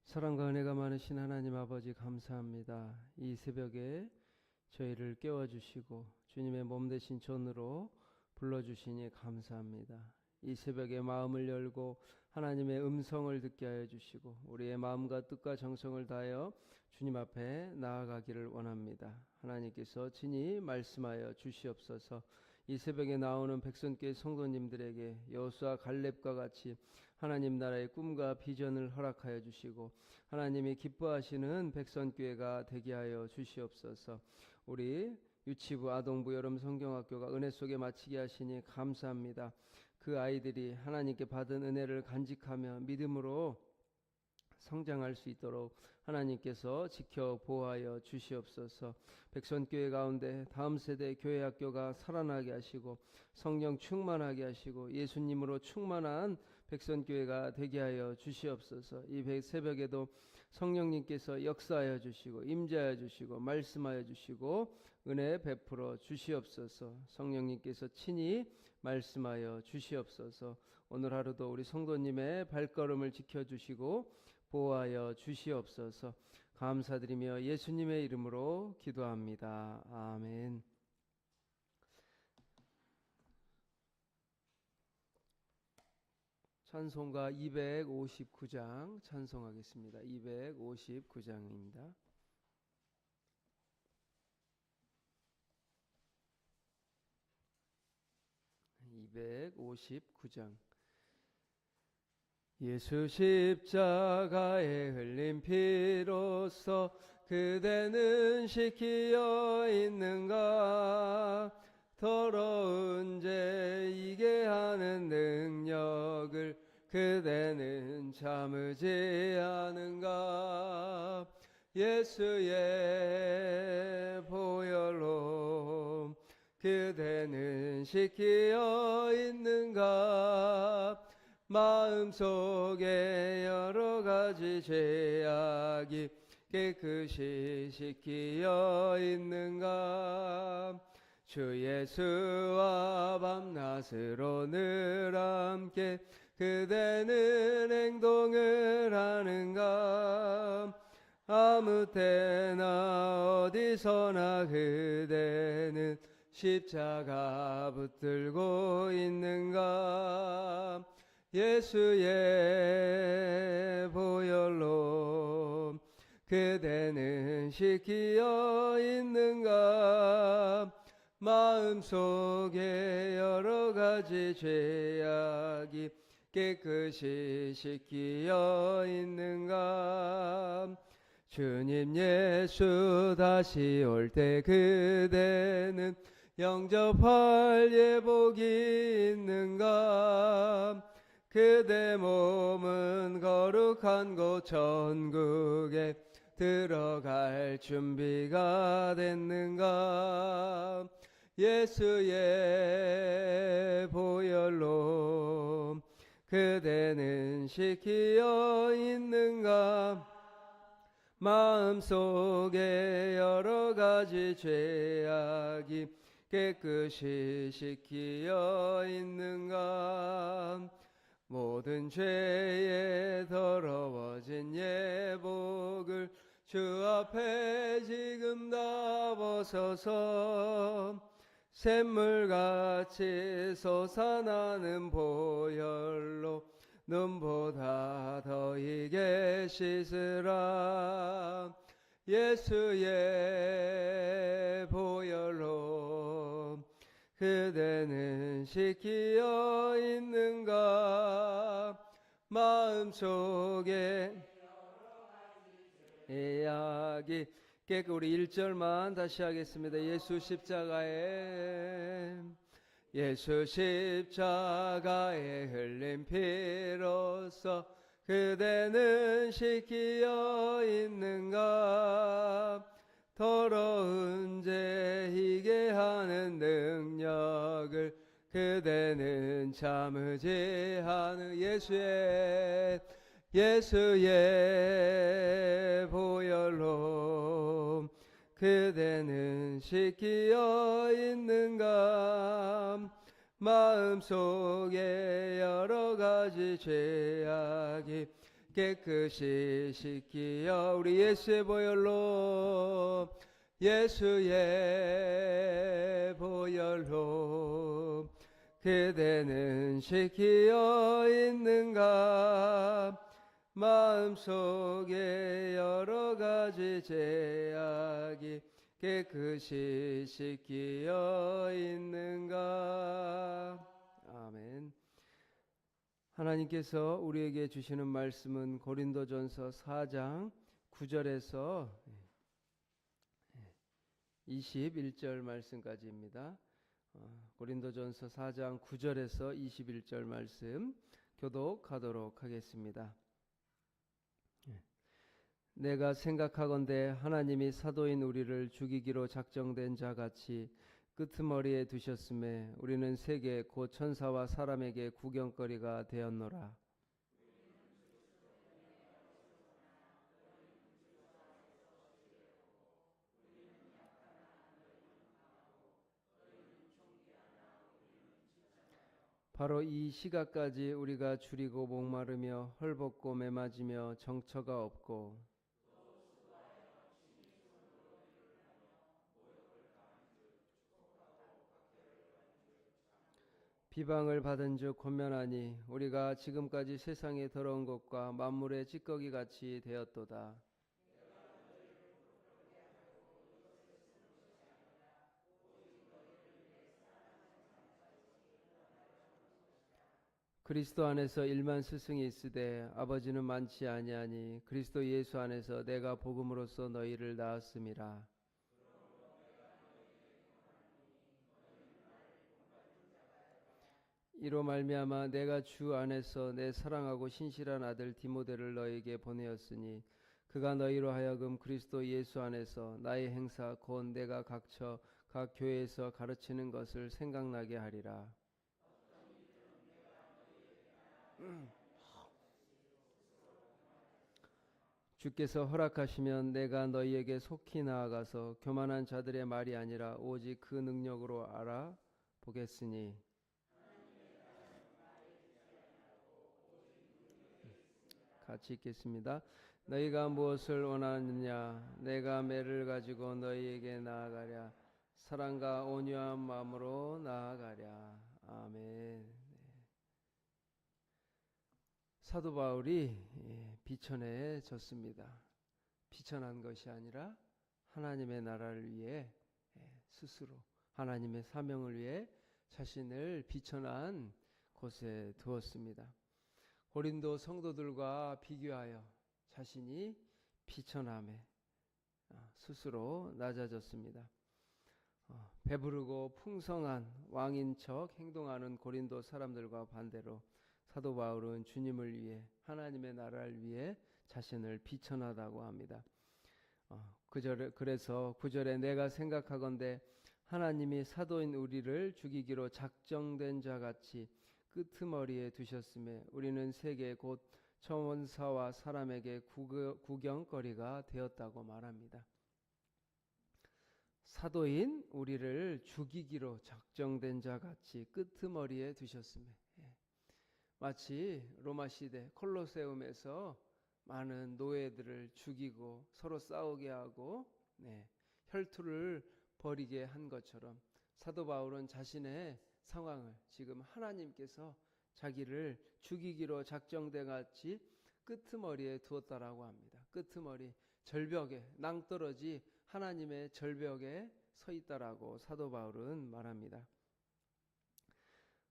사랑과 은혜가 많으신 하나님 아버지 감사합니다. 이 새벽에 저희를 깨워주시고 주님의 몸 되신 전으로 불러주시니 감사합니다. 이 새벽에 마음을 열고 하나님의 음성을 듣게 하여 주시고 우리의 마음과 뜻과 정성을 다하여 주님 앞에 나아가기를 원합니다. 하나님께서 친히 말씀하여 주시옵소서. 이 새벽에 나오는 백성교회 성도님들에게 여호수아 갈렙과 같이 하나님 나라의 꿈과 비전을 허락하여 주시고 하나님이 기뻐하시는 백성교회가 되게 하여 주시옵소서. 우리 유치부, 아동부, 여름 성경학교가 은혜 속에 마치게 하시니 감사합니다. 그 아이들이 하나님께 받은 은혜를 간직하며 믿음으로 성장할 수 있도록 하나님께서 지켜 보호하여 주시옵소서. 백선교회 가운데 다음 세대 교회학교가 살아나게 하시고 성령 충만하게 하시고 예수님으로 충만한 백선교회가 되게 하여 주시옵소서. 이 새벽에도 성령님께서 역사하여 주시고 임재하여 주시고 말씀하여 주시고 은혜 베풀어 주시옵소서. 성령님께서 친히 말씀하여 주시옵소서. 오늘 하루도 우리 성도님의 발걸음을 지켜주시고 보호하여 주시옵소서. 감사드리며 예수님의 이름으로 기도합니다. 아멘. 찬송가 259장 찬송하겠습니다. 259장입니다. 259장. 예수 십자가에 흘린 피로써 그대는 시키어 있는가? 더러운 죄 이게 하는 능력을 그대는 참으지 않은가? 예수의 보혈로 그대는 시키어 있는가? 마음속에 여러 가지 죄악이 깨끗이 씻기어 있는가? 주 예수와 밤낮으로 늘 함께 그대는 행동을 하는가? 아무 때나 어디서나 그대는 십자가 붙들고 있는가? 예수의 보혈로 그대는 씻기어 있는가? 마음속에 여러 가지 죄악이 깨끗이 씻기어 있는가? 주님 예수 다시 올 때 그대는 영접할 예복이 있는가? 그대 몸은 거룩한 곳 천국에 들어갈 준비가 됐는가? 예수의 보혈로 그대는 씻기어 있는가? 마음속에 여러 가지 죄악이 깨끗이 씻기어 있는가? 모든 죄에 더러워진 예복을 주 앞에 지금 다 벗어서 샘물같이 솟아나는 보혈로 눈보다 더 이게 씻으라. 예수의 보혈로 그대는 씻기어 있는가? 마음속에 죄악이 깨끗이 우리 1절만 다시 하겠습니다. 예수 십자가에 흘린 피로써 그대는 씻기어 있는가? 더러운 죄 희게 하는 능력을 그대는 참으지 않은 예수의 보혈로 그대는 씻기어 있는가? 마음속에 여러 가지 죄악이 깨끗이 씻기어 우리 예수의 보혈로 예수의 보혈로 그대는 씻기어 있는가 마음속에 여러 가지 죄악이 깨끗이 씻기어 있는가. 아멘. 하나님께서 우리에게 주시는 말씀은 고린도전서 4장 9절에서 21절 말씀까지입니다. 고린도전서 4장 9절에서 21절 말씀 교독하도록 하겠습니다. 내가 생각하건대 하나님이 사도인 우리를 죽이기로 작정된 자같이 끄트머리에 두셨음에 우리는 세계 곧 천사와 사람에게 구경거리가 되었노라. 바로 이 시각까지 우리가 줄이고 목마르며 헐벗고 매맞으며 정처가 없고 비방을 받은 즉 권면하니 우리가 지금까지 세상에 더러운 것과 만물의 찌꺼기 같이 되었도다. 그리스도 안에서 일만 스승이 있으되 아버지는 많지 아니하니 그리스도 예수 안에서 내가 복음으로써 너희를 낳았음이라. 이로 말미암아 내가 주 안에서 내 사랑하고 신실한 아들 디모데를 너희에게 보내었으니 그가 너희로 하여금 그리스도 예수 안에서 나의 행사 곧 내가 각처 각 교회에서 가르치는 것을 생각나게 하리라. 주께서 허락하시면 내가 너희에게 속히 나아가서 교만한 자들의 말이 아니라 오직 그 능력으로 알아보겠으니. 같이 읽겠습니다. 너희가 무엇을 원하느냐? 내가 매를 가지고 너희에게 나아가랴. 사랑과 온유한 마음으로 나아가랴. 아멘. 사도 바울이 비천해졌습니다. 비천한 것이 아니라 하나님의 나라를 위해 스스로 하나님의 사명을 위해 자신을 비천한 곳에 두었습니다. 고린도 성도들과 비교하여 자신이 비천함에 스스로 낮아졌습니다. 배부르고 풍성한 왕인 척 행동하는 고린도 사람들과 반대로 사도 바울은 주님을 위해 하나님의 나라를 위해 자신을 비천하다고 합니다. 그래서 9절에 내가 생각하건대 하나님이 사도인 우리를 죽이기로 작정된 자같이 끄트머리에 두셨음에 우리는 세계 곧 천사와 사람에게 구경거리가 되었다고 말합니다. 사도인 우리를 죽이기로 작정된 자같이 끄트머리에 두셨음에 마치 로마 시대 콜로세움에서 많은 노예들을 죽이고 서로 싸우게 하고 혈투를 벌이게 한 것처럼 사도 바울은 자신의 상황을 지금 하나님께서 자기를 죽이기로 작정된 같이 끄트머리에 두었다라고 합니다. 끄트머리, 절벽에 낭떠러지 하나님의 절벽에 서 있다라고 사도 바울은 말합니다.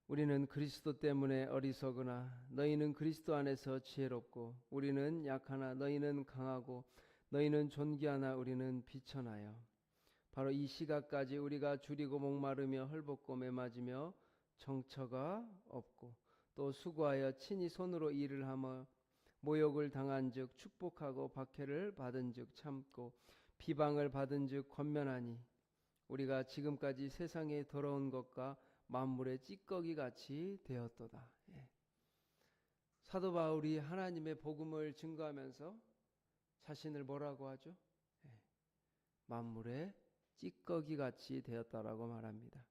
우리는 그리스도 때문에 어리석으나 너희는 그리스도 안에서 지혜롭고 우리는 약하나 너희는 강하고 너희는 존귀하나 우리는 비천하여 바로 이 시각까지 우리가 줄이고 목마르며 헐벗고 매맞으며 정처가 없고 또 수고하여 친히 손으로 일을 하며 모욕을 당한즉 축복하고 박해를 받은즉 참고 비방을 받은즉 권면하니 우리가 지금까지 세상에 더러운 것과 만물의 찌꺼기 같이 되었도다. 사도 바울이 하나님의 복음을 증거하면서 자신을 뭐라고 하죠? 만물의 찌꺼기 같이 되었다라고 말합니다.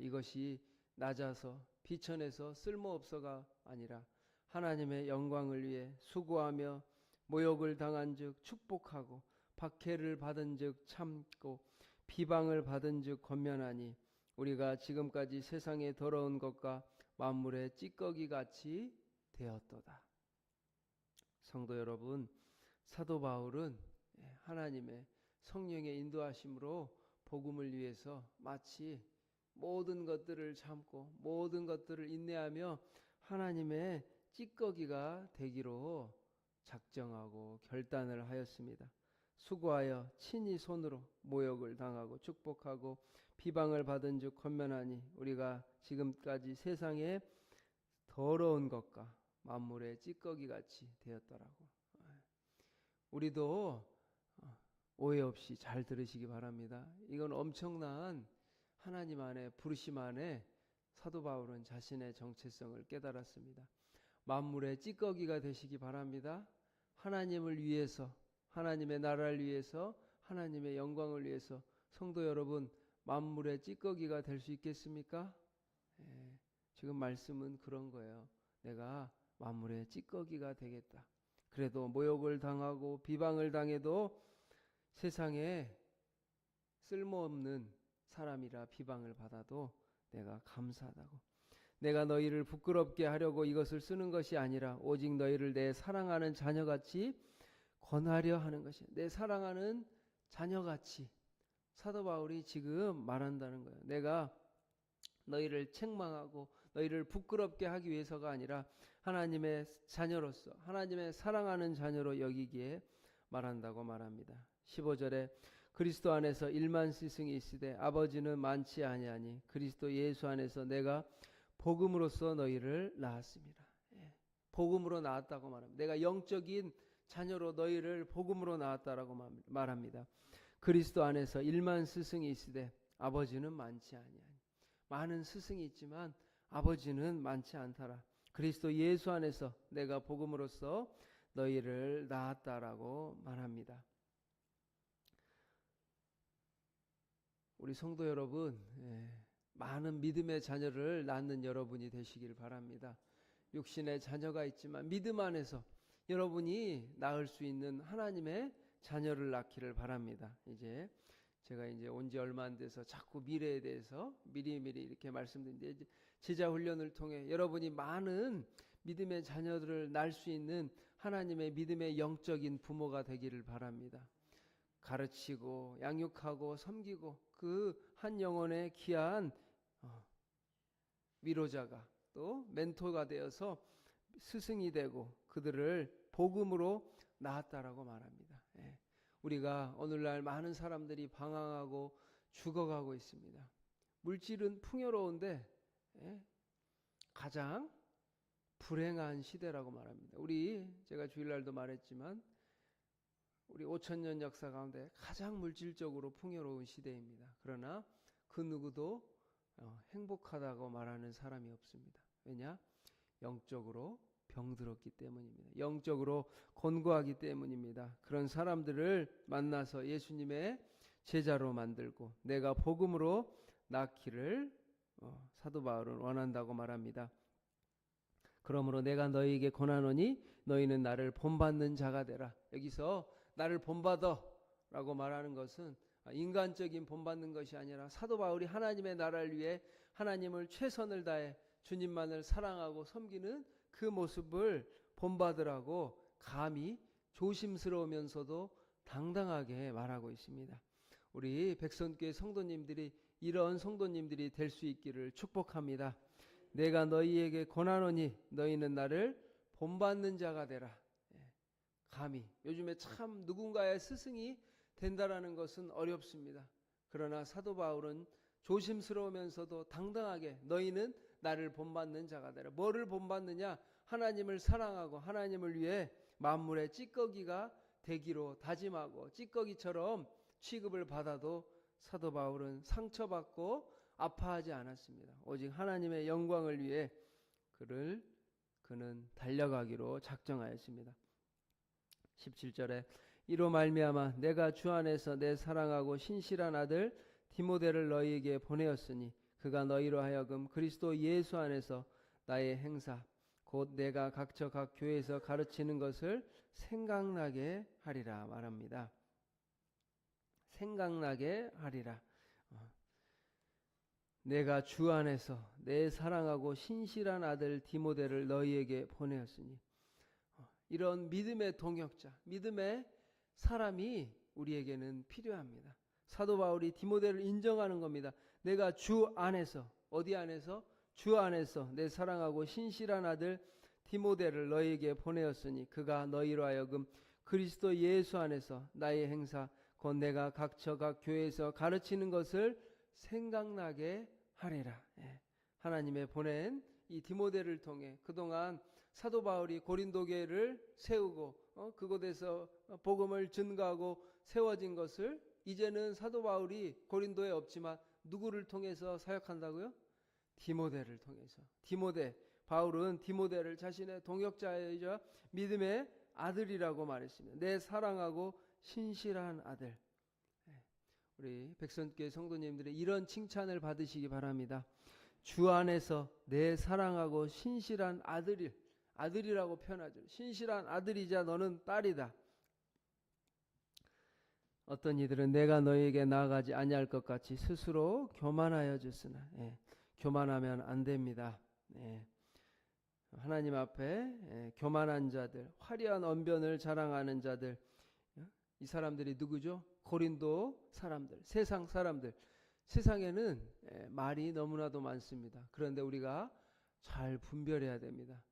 이것이 낮아서 비천해서 쓸모없어가 아니라 하나님의 영광을 위해 수고하며 모욕을 당한즉 축복하고 박해를 받은즉 참고 비방을 받은즉 권면하니 우리가 지금까지 세상의 더러운 것과 만물의 찌꺼기 같이 되었도다. 성도 여러분, 사도 바울은 하나님의 성령의 인도하심으로 복음을 위해서 마치 모든 것들을 참고 모든 것들을 인내하며 하나님의 찌꺼기가 되기로 작정하고 결단을 하였습니다. 수고하여 친히 손으로 모욕을 당하고 축복하고 비방을 받은 즉 권면하니 우리가 지금까지 세상에 더러운 것과 만물의 찌꺼기같이 되었더라고. 우리도 오해 없이 잘 들으시기 바랍니다. 이건 엄청난 하나님 안에 부르심 안에 사도 바울은 자신의 정체성을 깨달았습니다. 만물의 찌꺼기가 되시기 바랍니다. 하나님을 위해서, 하나님의 나라를 위해서, 하나님의 영광을 위해서 성도 여러분, 만물의 찌꺼기가 될 수 있겠습니까? 지금 말씀은 그런 거예요. 내가 만물의 찌꺼기가 되겠다. 그래도 모욕을 당하고 비방을 당해도 세상에 쓸모없는 사람이라 비방을 받아도 내가 감사하다고. 내가 너희를 부끄럽게 하려고 이것을 쓰는 것이 아니라 오직 너희를 내 사랑하는 자녀같이 권하려 하는 것이야. 내 사랑하는 자녀같이. 사도 바울이 지금 말한다는 거예요. 내가 너희를 책망하고 너희를 부끄럽게 하기 위해서가 아니라 하나님의 자녀로서 하나님의 사랑하는 자녀로 여기기에 말한다고 말합니다. 15절에 그리스도 안에서 일만 스승이 있으되 아버지는 많지 아니하니 그리스도 예수 안에서 내가 복음으로써 너희를 낳았습니다. 복음으로 낳았다고 말합니다. 내가 영적인 자녀로 너희를 복음으로 낳았다라고 말합니다. 그리스도 안에서 일만 스승이 있으되 아버지는 많지 아니하니. 많은 스승이 있지만 아버지는 많지 않더라. 그리스도 예수 안에서 내가 복음으로써 너희를 낳았다라고 말합니다. 우리 성도 여러분, 많은 믿음의 자녀를 낳는 여러분이 되시길 바랍니다. 육신의 자녀가 있지만 믿음 안에서 여러분이 낳을 수 있는 하나님의 자녀를 낳기를 바랍니다. 제가 온 지 얼마 안 돼서 자꾸 미래에 대해서 미리미리 이렇게 말씀드리는데 제자 훈련을 통해 여러분이 많은 믿음의 자녀들을 낳을 수 있는 하나님의 믿음의 영적인 부모가 되기를 바랍니다. 가르치고 양육하고 섬기고 그 한 영혼의 귀한 위로자가 또 멘토가 되어서 스승이 되고 그들을 복음으로 낳았다라고 말합니다. 우리가 오늘날 많은 사람들이 방황하고 죽어가고 있습니다. 물질은 풍요로운데 가장 불행한 시대라고 말합니다. 제가 주일날도 말했지만 우리 5,000년 역사 가운데 가장 물질적으로 풍요로운 시대입니다. 그러나 그 누구도 행복하다고 말하는 사람이 없습니다. 왜냐? 영적으로 병들었기 때문입니다. 영적으로 곤고하기 때문입니다. 그런 사람들을 만나서 예수님의 제자로 만들고 내가 복음으로 낳기를 사도 바울은 원한다고 말합니다. 그러므로 내가 너희에게 권하노니 너희는 나를 본받는 자가 되라. 여기서 나를 본받아 라고 말하는 것은 인간적인 본받는 것이 아니라 사도 바울이 하나님의 나라를 위해 하나님을 최선을 다해 주님만을 사랑하고 섬기는 그 모습을 본받으라고 감히 조심스러우면서도 당당하게 말하고 있습니다. 우리 백선교회 성도님들이 이런 성도님들이 될 수 있기를 축복합니다. 내가 너희에게 권하노니 너희는 나를 본받는 자가 되라. 감히 요즘에 참 누군가의 스승이 된다라는 것은 어렵습니다. 그러나 사도 바울은 조심스러우면서도 당당하게 너희는 나를 본받는 자가 되라. 뭐를 본받느냐? 하나님을 사랑하고 하나님을 위해 만물의 찌꺼기가 되기로 다짐하고 찌꺼기처럼 취급을 받아도 사도 바울은 상처받고 아파하지 않았습니다. 오직 하나님의 영광을 위해 그는 달려가기로 작정하였습니다. 17절에 이로 말미암아 내가 주 안에서 내 사랑하고 신실한 아들 디모데를 너희에게 보내었으니 그가 너희로 하여금 그리스도 예수 안에서 나의 행사 곧 내가 각처 각 교회에서 가르치는 것을 생각나게 하리라 말합니다. 생각나게 하리라. 내가 주 안에서 내 사랑하고 신실한 아들 디모데를 너희에게 보내었으니, 이런 믿음의 동역자, 믿음의 사람이 우리에게는 필요합니다. 사도 바울이 디모데를 인정하는 겁니다. 내가 주 안에서, 어디 안에서? 주 안에서 내 사랑하고 신실한 아들 디모데를 너희에게 보내었으니 그가 너희로 하여금 그리스도 예수 안에서 나의 행사 곧 내가 각처 각 교회에서 가르치는 것을 생각나게 하리라. 하나님의 보낸 이 디모데를 통해 그동안 사도 바울이 고린도 교회를 세우고 그곳에서 복음을 증거하고 세워진 것을 이제는 사도 바울이 고린도에 없지만 누구를 통해서 사역한다고요? 디모데를 통해서. 바울은 디모데를 자신의 동역자이자 믿음의 아들이라고 말했습니다. 내 사랑하고 신실한 아들. 우리 백선교회 성도님들의 이런 칭찬을 받으시기 바랍니다. 주 안에서 내 사랑하고 신실한 아들이라고 표현하죠. 신실한 아들이자 너는 딸이다. 어떤 이들은 내가 너에게 나아가지 아니할 것 같이 스스로 교만하여 줬으나 교만하면 안 됩니다. 하나님 앞에 교만한 자들, 화려한 언변을 자랑하는 자들, 이 사람들이 누구죠? 고린도 사람들, 세상 사람들. 세상에는 말이 너무나도 많습니다. 그런데 우리가 잘 분별해야 됩니다.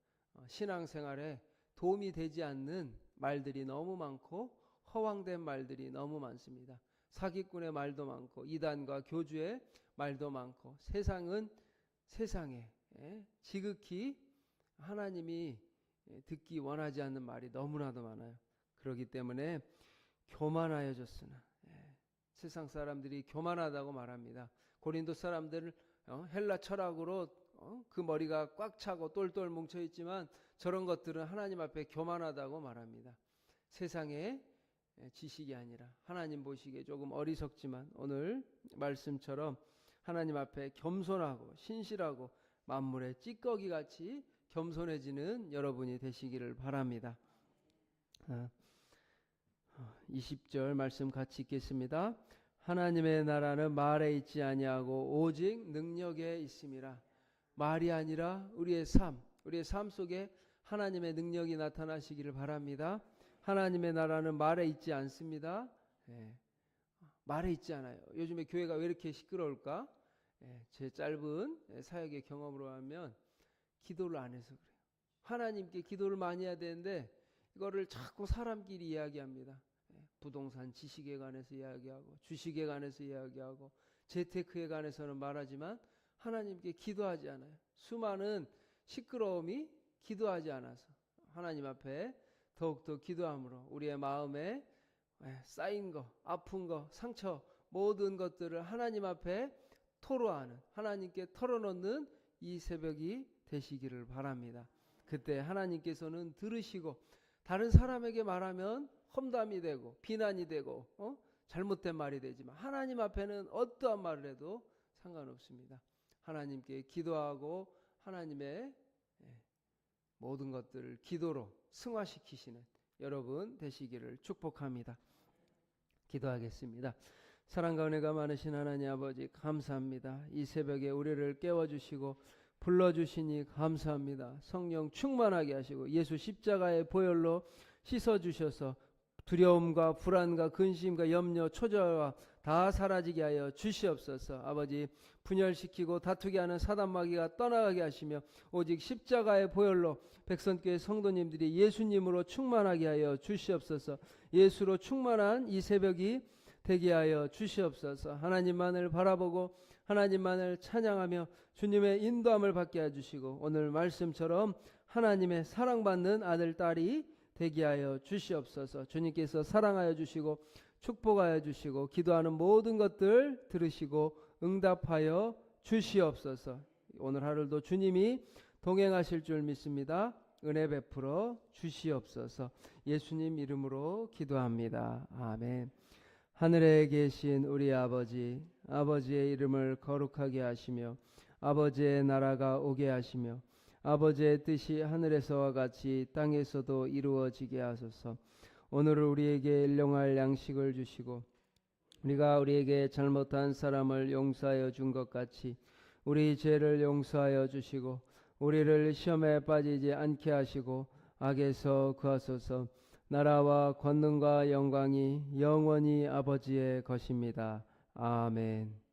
신앙생활에 도움이 되지 않는 말들이 너무 많고 허황된 말들이 너무 많습니다. 사기꾼의 말도 많고 이단과 교주의 말도 많고 세상은 세상에 지극히 하나님이 듣기 원하지 않는 말이 너무나도 많아요. 그렇기 때문에 교만하여졌으나 세상 사람들이 교만하다고 말합니다. 고린도 사람들은 헬라 철학으로 그 머리가 꽉 차고 똘똘 뭉쳐 있지만 저런 것들은 하나님 앞에 교만하다고 말합니다. 세상의 지식이 아니라 하나님 보시기에 조금 어리석지만 오늘 말씀처럼 하나님 앞에 겸손하고 신실하고 만물의 찌꺼기 같이 겸손해지는 여러분이 되시기를 바랍니다. 20절 말씀 같이 읽겠습니다. 하나님의 나라는 말에 있지 아니하고 오직 능력에 있음이라. 말이 아니라 우리의 삶 속에 하나님의 능력이 나타나시기를 바랍니다. 하나님의 나라는 말에 있지 않습니다. 말에 있지 않아요. 요즘에 교회가 왜 이렇게 시끄러울까? 제 짧은 사역의 경험으로 하면 기도를 안 해서 그래요. 하나님께 기도를 많이 해야 되는데 이거를 자꾸 사람끼리 이야기합니다. 부동산 지식에 관해서 이야기하고 주식에 관해서 이야기하고 재테크에 관해서는 말하지만 하나님께 기도하지 않아요. 수많은 시끄러움이 기도하지 않아서 하나님 앞에 더욱더 기도함으로 우리의 마음에 쌓인 거, 아픈 거, 상처 모든 것들을 하나님 앞에 토로하는, 하나님께 털어놓는 이 새벽이 되시기를 바랍니다. 그때 하나님께서는 들으시고 다른 사람에게 말하면 험담이 되고 비난이 되고 잘못된 말이 되지만 하나님 앞에는 어떠한 말을 해도 상관없습니다. 하나님께 기도하고 하나님의 모든 것들을 기도로 승화시키시는 여러분 되시기를 축복합니다. 기도하겠습니다. 사랑과 은혜가 많으신 하나님 아버지 감사합니다. 이 새벽에 우리를 깨워주시고 불러주시니 감사합니다. 성령 충만하게 하시고 예수 십자가의 보혈로 씻어주셔서 두려움과 불안과 근심과 염려 초조와 다 사라지게 하여 주시옵소서. 아버지 분열시키고 다투게 하는 사단마귀가 떠나가게 하시며 오직 십자가의 보혈로 백선교회 성도님들이 예수님으로 충만하게 하여 주시옵소서. 예수로 충만한 이 새벽이 되게 하여 주시옵소서. 하나님만을 바라보고 하나님만을 찬양하며 주님의 인도함을 받게 해주시고 오늘 말씀처럼 하나님의 사랑받는 아들 딸이 되게 하여 주시옵소서. 주님께서 사랑하여 주시고 축복하여 주시고 기도하는 모든 것들 들으시고 응답하여 주시옵소서. 오늘 하루도 주님이 동행하실 줄 믿습니다. 은혜 베풀어 주시옵소서. 예수님 이름으로 기도합니다. 아멘. 하늘에 계신 우리 아버지, 아버지의 이름을 거룩하게 하시며 아버지의 나라가 오게 하시며 아버지의 뜻이 하늘에서와 같이 땅에서도 이루어지게 하소서. 오늘 우리에게 일용할 양식을 주시고 우리가 우리에게 잘못한 사람을 용서하여 준 것 같이 우리 죄를 용서하여 주시고 우리를 시험에 빠지지 않게 하시고 악에서 구하소서. 나라와 권능과 영광이 영원히 아버지의 것입니다. 아멘.